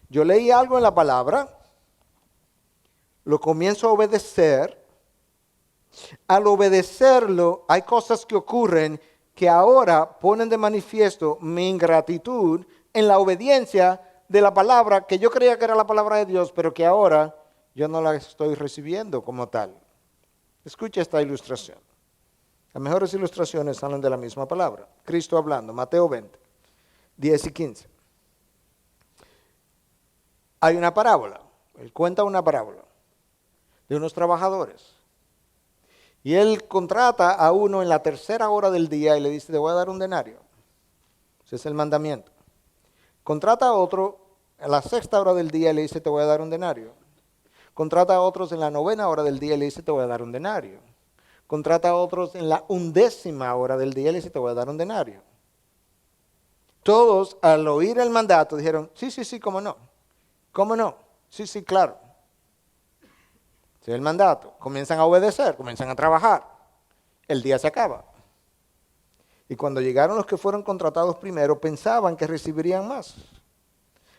Yo leí algo en la palabra, lo comienzo a obedecer. Al obedecerlo, hay cosas que ocurren que ahora ponen de manifiesto mi ingratitud en la obediencia de la palabra que yo creía que era la palabra de Dios, pero que ahora yo no la estoy recibiendo como tal. Escucha esta ilustración. Las mejores ilustraciones salen de la misma palabra. Cristo hablando, Mateo 20, 10 y 15. Hay una parábola, él cuenta una parábola de unos trabajadores. Y él contrata a uno en la tercera hora del día y le dice, te voy a dar un denario. Ese es el mandamiento. Contrata a otro a la sexta hora del día y le dice, te voy a dar un denario. Contrata a otros en la novena hora del día y le dice, te voy a dar un denario. Contrata a otros en la 11ª hora del día y le dice, te voy a dar un denario. Todos al oír el mandato dijeron, sí, cómo no. ¿Cómo no? Sí, claro. Ese es el mandato. Comienzan a obedecer, comienzan a trabajar. El día se acaba. Y cuando llegaron los que fueron contratados primero, pensaban que recibirían más.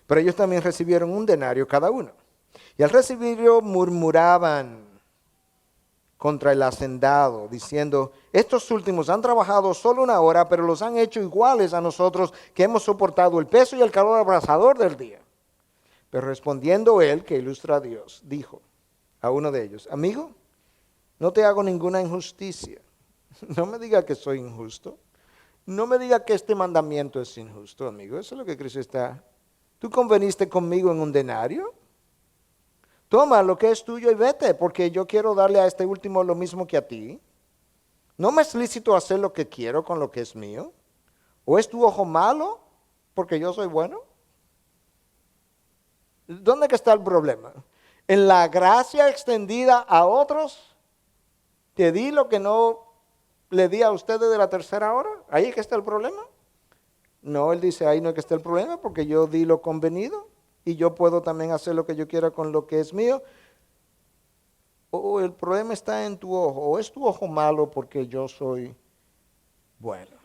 Pero ellos también recibieron un denario cada uno. Y al recibirlo murmuraban contra el hacendado, diciendo, estos últimos han trabajado solo una hora, pero los han hecho iguales a nosotros que hemos soportado el peso y el calor abrasador del día. Pero respondiendo él, que ilustra a Dios, dijo a uno de ellos, amigo, no te hago ninguna injusticia. No me diga que soy injusto. No me diga que este mandamiento es injusto, amigo. Eso es lo que Cristo está. ¿Tú conveniste conmigo en un denario? Toma lo que es tuyo y vete, porque yo quiero darle a este último lo mismo que a ti. ¿No me es lícito hacer lo que quiero con lo que es mío? ¿O es tu ojo malo porque yo soy bueno? ¿Dónde que está el problema? En la gracia extendida a otros, te di lo que no le di a ustedes de la tercera hora. ¿Ahí es que está el problema? No, él dice, ahí no es que está el problema, porque yo di lo convenido y yo puedo también hacer lo que yo quiera con lo que es mío. O el problema está en tu ojo, o es tu ojo malo porque yo soy bueno.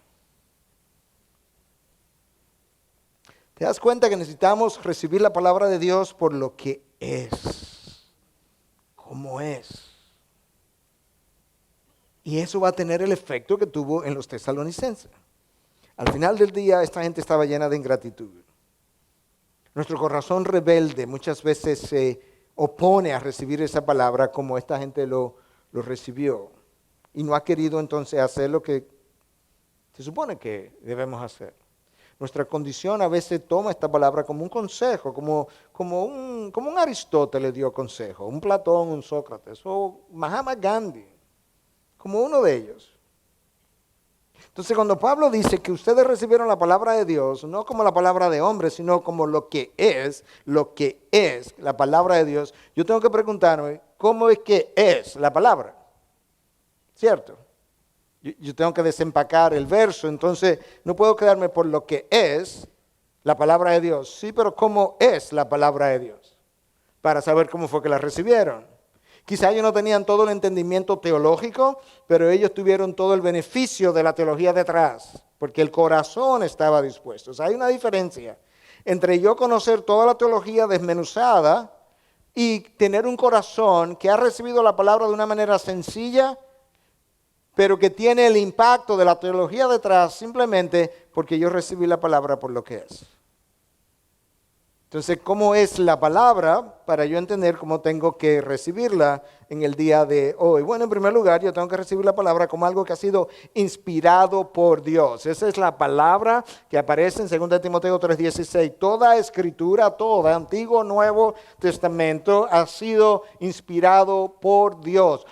¿Te das cuenta que necesitamos recibir la palabra de Dios por lo que es? ¿Cómo es? Y eso va a tener el efecto que tuvo en los tesalonicenses. Al final del día, esta gente estaba llena de ingratitud. Nuestro corazón rebelde muchas veces se opone a recibir esa palabra como esta gente lo recibió. Y no ha querido entonces hacer lo que se supone que debemos hacer. Nuestra condición a veces toma esta palabra como un consejo, como un Aristóteles dio consejo, un Platón, un Sócrates, o Mahatma Gandhi, como uno de ellos. Entonces cuando Pablo dice que ustedes recibieron la palabra de Dios, no como la palabra de hombre, sino como lo que es la palabra de Dios, yo tengo que preguntarme, ¿cómo es que es la palabra? ¿Cierto? Yo tengo que desempacar el verso, entonces no puedo quedarme por lo que es la palabra de Dios. Sí, pero ¿cómo es la palabra de Dios? Para saber cómo fue que la recibieron. Quizá ellos no tenían todo el entendimiento teológico, pero ellos tuvieron todo el beneficio de la teología detrás, porque el corazón estaba dispuesto. O sea, hay una diferencia entre yo conocer toda la teología desmenuzada y tener un corazón que ha recibido la palabra de una manera sencilla, pero que tiene el impacto de la teología detrás simplemente porque yo recibí la palabra por lo que es. Entonces, ¿cómo es la palabra para yo entender cómo tengo que recibirla en el día de hoy? Bueno, en primer lugar, yo tengo que recibir la palabra como algo que ha sido inspirado por Dios. Esa es la palabra que aparece en 2 Timoteo 3:16. Toda escritura, toda, Antiguo, Nuevo Testamento, ha sido inspirado por Dios.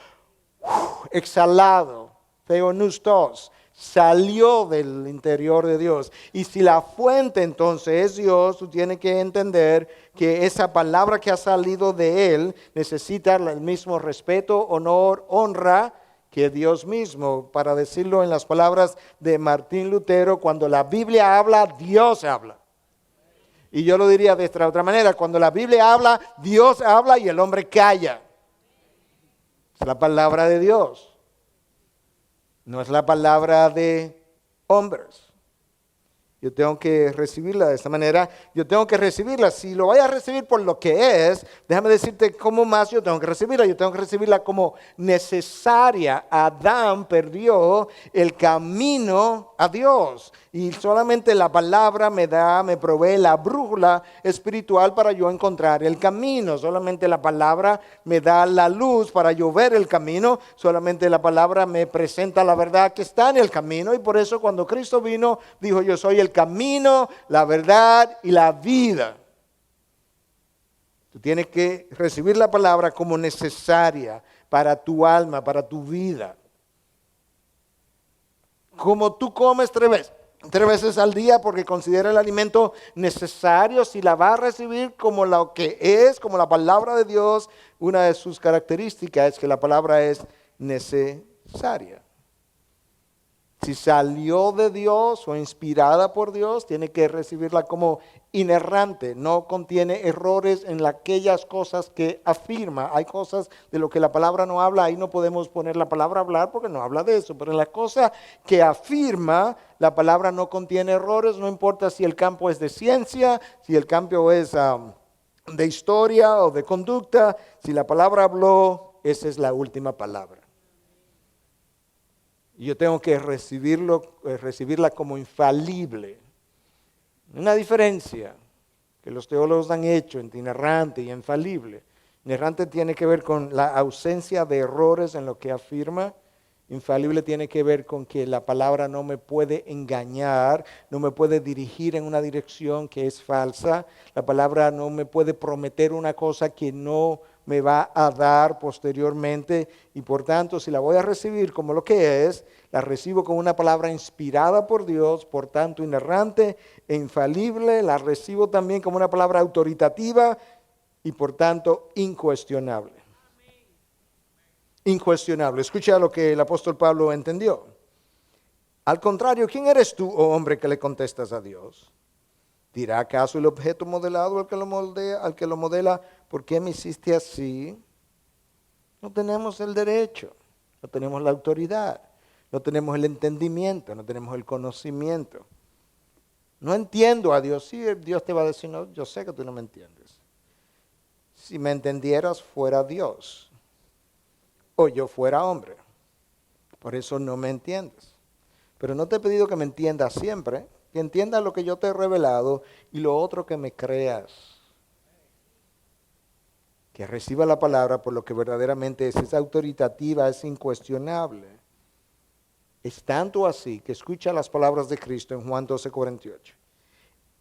Exhalado, theopneustos, salió del interior de Dios. Y si la fuente entonces es Dios, tú tienes que entender que esa palabra que ha salido de Él necesita el mismo respeto, honor, honra que Dios mismo. Para decirlo en las palabras de Martín Lutero, cuando la Biblia habla, Dios habla. Y yo lo diría de esta otra manera, cuando la Biblia habla, Dios habla y el hombre calla. Es la palabra de Dios, no es la palabra de hombres. Yo tengo que recibirla de esta manera, yo tengo que recibirla. Si lo voy a recibir por lo que es, déjame decirte cómo más yo tengo que recibirla. Yo tengo que recibirla como necesaria. Adán perdió el camino a Dios y solamente la palabra me provee la brújula espiritual para yo encontrar el camino. Solamente la palabra me da la luz para yo ver el camino. Solamente la palabra me presenta la verdad que está en el camino, y por eso cuando Cristo vino, dijo: yo soy el camino, la verdad y la vida. Tú tienes que recibir la palabra como necesaria para tu alma, para tu vida. Como tú comes tres veces al día porque considera el alimento necesario, si la vas a recibir como lo que es, como la palabra de Dios, una de sus características es que la palabra es necesaria. Si salió de Dios o inspirada por Dios, tiene que recibirla como inerrante. No contiene errores en aquellas cosas que afirma. Hay cosas de lo que la palabra no habla. Ahí no podemos poner la palabra a hablar porque no habla de eso. Pero en las cosas que afirma, la palabra no contiene errores. No importa si el campo es de ciencia, si el campo es de historia o de conducta. Si la palabra habló, esa es la última palabra. Y yo tengo que recibirla como infalible. Una diferencia que los teólogos han hecho entre inerrante y infalible. Inerrante tiene que ver con la ausencia de errores en lo que afirma. Infalible tiene que ver con que la palabra no me puede engañar, no me puede dirigir en una dirección que es falsa. La palabra no me puede prometer una cosa que no me va a dar posteriormente, y por tanto, si la voy a recibir como lo que es, la recibo como una palabra inspirada por Dios, por tanto inerrante e infalible. La recibo también como una palabra autoritativa y por tanto incuestionable. Incuestionable. Escucha lo que el apóstol Pablo entendió. Al contrario, ¿quién eres tú, oh hombre, que le contestas a Dios? ¿Dirá acaso el objeto modelado al que lo modela, ¿por qué me hiciste así? No tenemos el derecho, no tenemos la autoridad, no tenemos el entendimiento, no tenemos el conocimiento. No entiendo a Dios. Sí, Dios te va a decir: no, yo sé que tú no me entiendes. Si me entendieras, fuera Dios, o yo fuera hombre. Por eso no me entiendes. Pero no te he pedido que me entiendas siempre, que entiendas lo que yo te he revelado, y lo otro, que me creas. Que reciba la palabra por lo que verdaderamente es autoritativa, es incuestionable. Es tanto así que escucha las palabras de Cristo en Juan 12:48.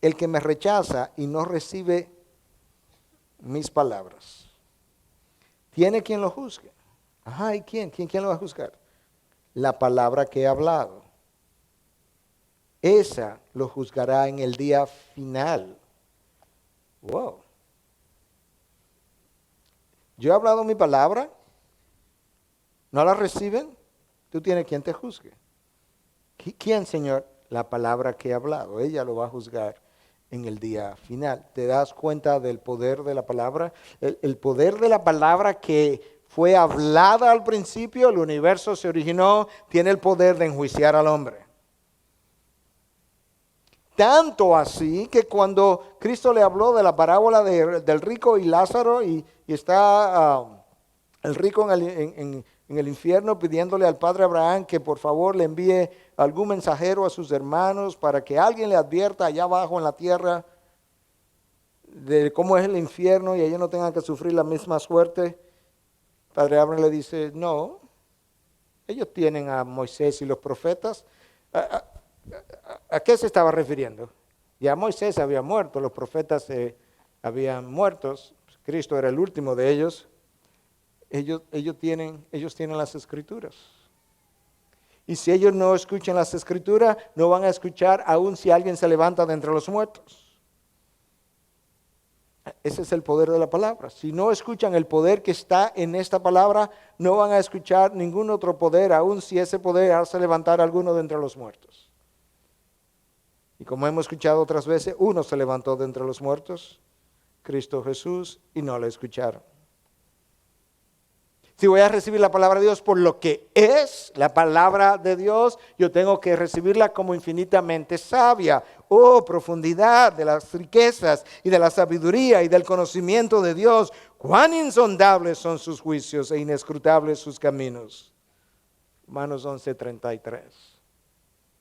El que me rechaza y no recibe mis palabras, tiene quien lo juzgue. Ajá, ¿y quién? ¿Quién lo va a juzgar? La palabra que he hablado. Esa lo juzgará en el día final. Wow. Yo he hablado mi palabra, ¿no la reciben? Tú tienes quien te juzgue. ¿Quién, Señor? La palabra que he hablado. Ella lo va a juzgar en el día final. ¿Te das cuenta del poder de la palabra? El poder de la palabra que fue hablada al principio, el universo se originó, tiene el poder de enjuiciar al hombre. Tanto así que cuando Cristo le habló de la parábola del rico y Lázaro, y está el rico en el infierno pidiéndole al padre Abraham que por favor le envíe algún mensajero a sus hermanos para que alguien le advierta allá abajo en la tierra de cómo es el infierno y ellos no tengan que sufrir la misma suerte. Padre Abraham le dice: no, ellos tienen a Moisés y los profetas. ¿A qué se estaba refiriendo? Ya Moisés había muerto, los profetas habían muerto, Cristo era el último de ellos. Ellos tienen las escrituras. Y si ellos no escuchan las escrituras, no van a escuchar aun si alguien se levanta de entre los muertos. Ese es el poder de la palabra. Si no escuchan el poder que está en esta palabra, no van a escuchar ningún otro poder, aun si ese poder hace levantar a alguno de entre los muertos. Y como hemos escuchado otras veces, uno se levantó de entre los muertos, Cristo Jesús, y no le escucharon. Si voy a recibir la palabra de Dios por lo que es la palabra de Dios, yo tengo que recibirla como infinitamente sabia. Oh, profundidad de las riquezas y de la sabiduría y del conocimiento de Dios. Cuán insondables son sus juicios e inescrutables sus caminos. Romanos 11:33.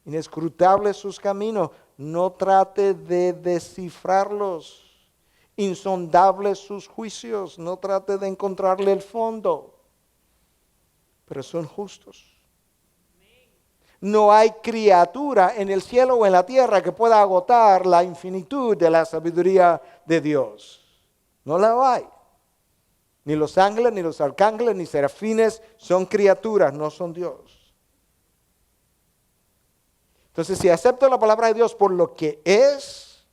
Inescrutables sus caminos, no trate de descifrarlos. Insondables sus juicios, no trate de encontrarle el fondo. Pero son justos. No hay criatura en el cielo o en la tierra que pueda agotar la infinitud de la sabiduría de Dios. No la hay. Ni los ángeles, ni los arcángeles, ni serafines son criaturas, no son Dios. Entonces, si acepto la palabra de Dios por lo que es,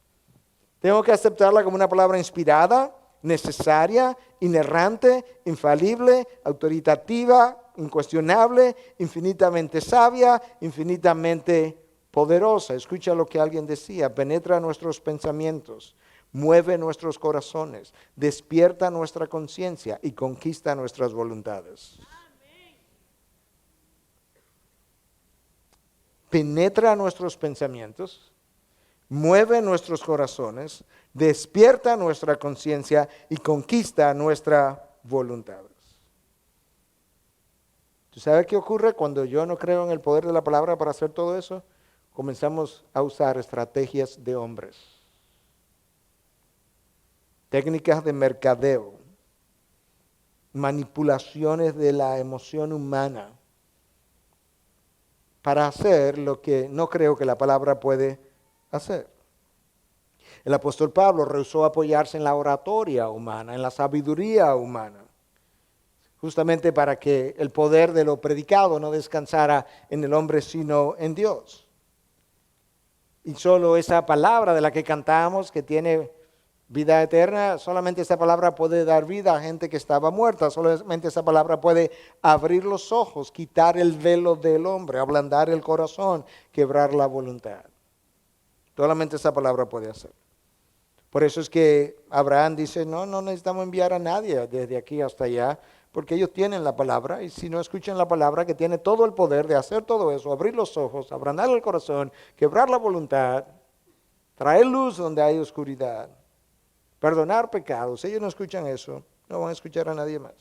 tengo que aceptarla como una palabra inspirada, necesaria, inerrante, infalible, autoritativa, incuestionable, infinitamente sabia, infinitamente poderosa. Escucha lo que alguien decía: penetra nuestros pensamientos, mueve nuestros corazones, despierta nuestra conciencia y conquista nuestras voluntades. Penetra nuestros pensamientos, mueve nuestros corazones, despierta nuestra conciencia y conquista nuestra voluntad. ¿Tú sabes qué ocurre cuando yo no creo en el poder de la palabra para hacer todo eso? Comenzamos a usar estrategias de hombres, técnicas de mercadeo, manipulaciones de la emoción humana para hacer lo que no creo que la palabra puede hacer. El apóstol Pablo rehusó apoyarse en la oratoria humana, en la sabiduría humana, justamente para que el poder de lo predicado no descansara en el hombre, sino en Dios. Y solo esa palabra de la que cantamos, que tiene vida eterna, solamente esa palabra puede dar vida a gente que estaba muerta. Solamente esa palabra puede abrir los ojos, quitar el velo del hombre, ablandar el corazón, quebrar la voluntad. Solamente esa palabra puede hacer. Por eso es que Abraham dice: no necesitamos enviar a nadie desde aquí hasta allá, porque ellos tienen la palabra, y si no escuchan la palabra, que tiene todo el poder de hacer todo eso, abrir los ojos, ablandar el corazón, quebrar la voluntad, traer luz donde hay oscuridad, perdonar pecados. Ellos no escuchan eso, no van a escuchar a nadie más.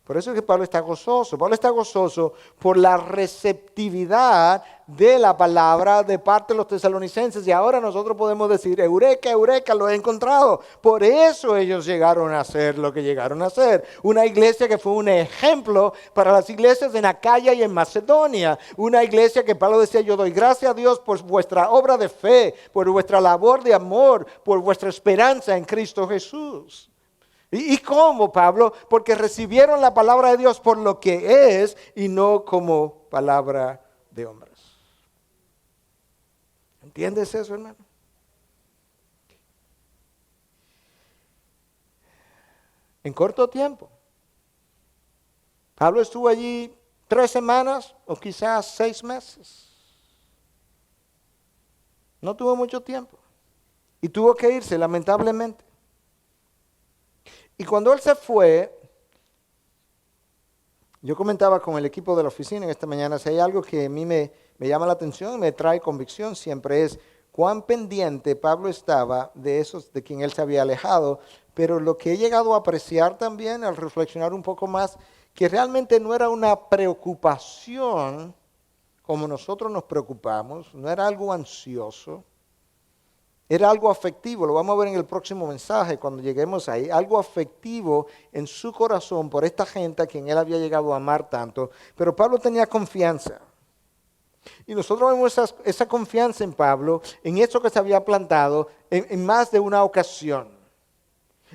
Por eso es que Pablo está gozoso. Pablo está gozoso por la receptividad de la palabra de parte de los tesalonicenses. Y ahora nosotros podemos decir: eureka, eureka, lo he encontrado. Por eso ellos llegaron a hacer lo que llegaron a hacer. Una iglesia que fue un ejemplo para las iglesias en Acaya y en Macedonia. Una iglesia que Pablo decía: yo doy gracias a Dios por vuestra obra de fe, por vuestra labor de amor, por vuestra esperanza en Cristo Jesús. ¿Y cómo, Pablo? Porque recibieron la palabra de Dios por lo que es y no como palabra de hombres. ¿Entiendes eso, hermano? En corto tiempo. Pablo estuvo allí 3 semanas o quizás 6 meses. No tuvo mucho tiempo. Y tuvo que irse, lamentablemente. Y cuando él se fue, yo comentaba con el equipo de la oficina en esta mañana: si hay algo que a mí me llama la atención y me trae convicción siempre, es cuán pendiente Pablo estaba de esos de quien él se había alejado. Pero lo que he llegado a apreciar también al reflexionar un poco más, que realmente no era una preocupación como nosotros nos preocupamos, no era algo ansioso. Era algo afectivo, lo vamos a ver en el próximo mensaje cuando lleguemos ahí, algo afectivo en su corazón por esta gente a quien él había llegado a amar tanto. Pero Pablo tenía confianza. Y nosotros vemos esa confianza en Pablo, en eso que se había plantado en más de una ocasión.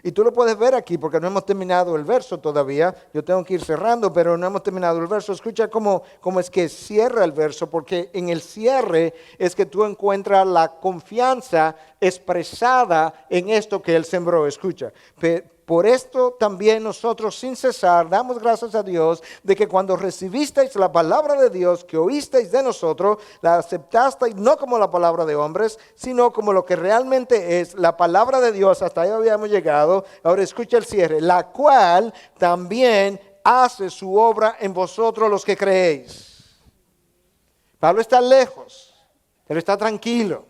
Y tú lo puedes ver aquí porque no hemos terminado el verso todavía. Yo tengo que ir cerrando, pero no hemos terminado el verso. Escucha cómo es que cierra el verso, porque en el cierre es que tú encuentras la confianza expresada en esto que él sembró. Escucha, por esto también nosotros sin cesar damos gracias a Dios de que cuando recibisteis la palabra de Dios que oísteis de nosotros, la aceptasteis no como la palabra de hombres, sino como lo que realmente es la palabra de Dios. Hasta ahí habíamos llegado. Ahora escucha el cierre. La cual también hace su obra en vosotros los que creéis. Pablo está lejos, pero está tranquilo.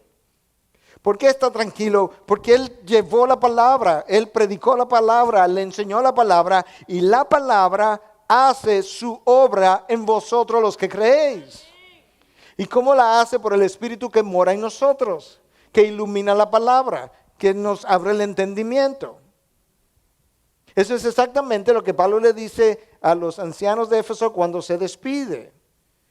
¿Por qué está tranquilo? Porque él llevó la palabra, él predicó la palabra, le enseñó la palabra y la palabra hace su obra en vosotros los que creéis. ¿Y cómo la hace? Por el Espíritu que mora en nosotros, que ilumina la palabra, que nos abre el entendimiento. Eso es exactamente lo que Pablo le dice a los ancianos de Éfeso cuando se despide.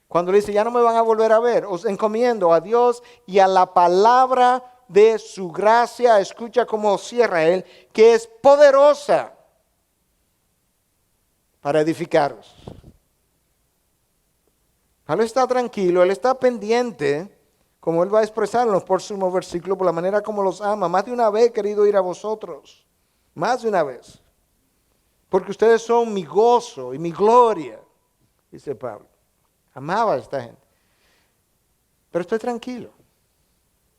Cuando le dice, ya no me van a volver a ver, os encomiendo a Dios y a la palabra de su gracia. Escucha cómo cierra él, que es poderosa para edificaros. Pablo está tranquilo, él está pendiente, como él va a expresar en los próximos versículos, por la manera como los ama. Más de una vez he querido ir a vosotros, más de una vez, porque ustedes son mi gozo y mi gloria, dice Pablo. Amaba a esta gente. Pero estoy tranquilo.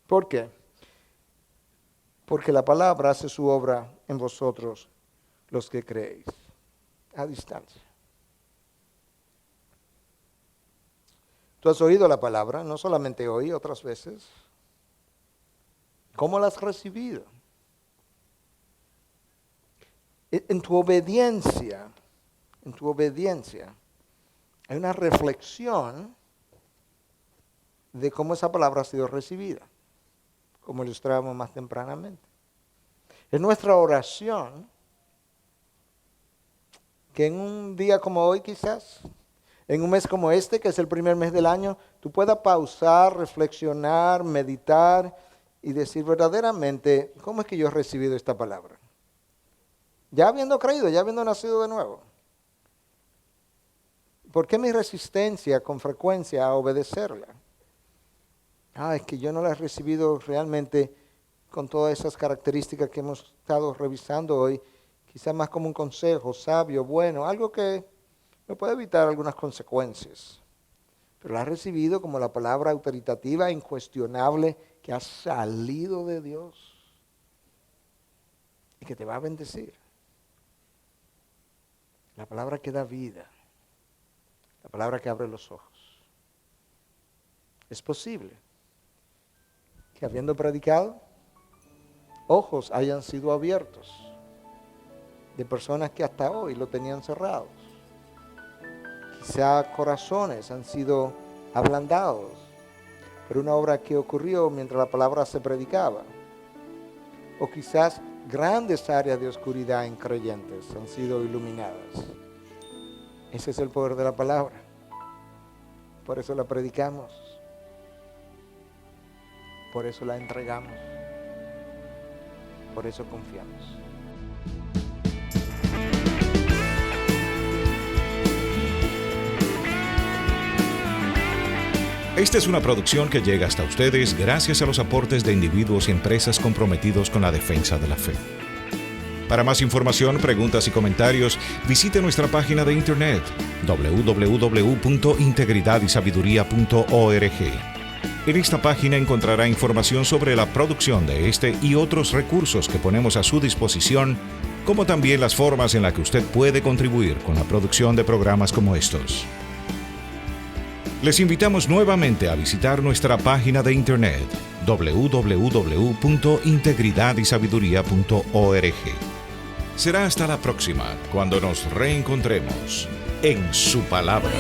¿Por qué? Porque la palabra hace su obra en vosotros los que creéis, a distancia. Tú has oído la palabra, no solamente hoy, otras veces. ¿Cómo la has recibido? En tu obediencia, hay una reflexión de cómo esa palabra ha sido recibida, como ilustrábamos más tempranamente. Es nuestra oración que en un día como hoy quizás, en un mes como este, que es el primer mes del año, tú puedas pausar, reflexionar, meditar y decir verdaderamente, ¿cómo es que yo he recibido esta palabra? Ya habiendo creído, ya habiendo nacido de nuevo. ¿Por qué mi resistencia con frecuencia a obedecerla? Es que yo no la he recibido realmente con todas esas características que hemos estado revisando hoy, quizás más como un consejo sabio, bueno, algo que me puede evitar algunas consecuencias. Pero la he recibido como la palabra autoritativa, incuestionable, que ha salido de Dios y que te va a bendecir. La palabra que da vida, la palabra que abre los ojos. Es posible que habiendo predicado, ojos hayan sido abiertos de personas que hasta hoy lo tenían cerrados. Quizá corazones han sido ablandados por una obra que ocurrió mientras la palabra se predicaba. O quizás grandes áreas de oscuridad en creyentes han sido iluminadas. Ese es el poder de la palabra. Por eso la predicamos. Por eso la entregamos. Por eso confiamos. Esta es una producción que llega hasta ustedes gracias a los aportes de individuos y empresas comprometidos con la defensa de la fe. Para más información, preguntas y comentarios, visite nuestra página de internet www.integridadysabiduría.org. En esta página encontrará información sobre la producción de este y otros recursos que ponemos a su disposición, como también las formas en las que usted puede contribuir con la producción de programas como estos. Les invitamos nuevamente a visitar nuestra página de internet www.integridadysabiduría.org. Será hasta la próxima, cuando nos reencontremos en su palabra.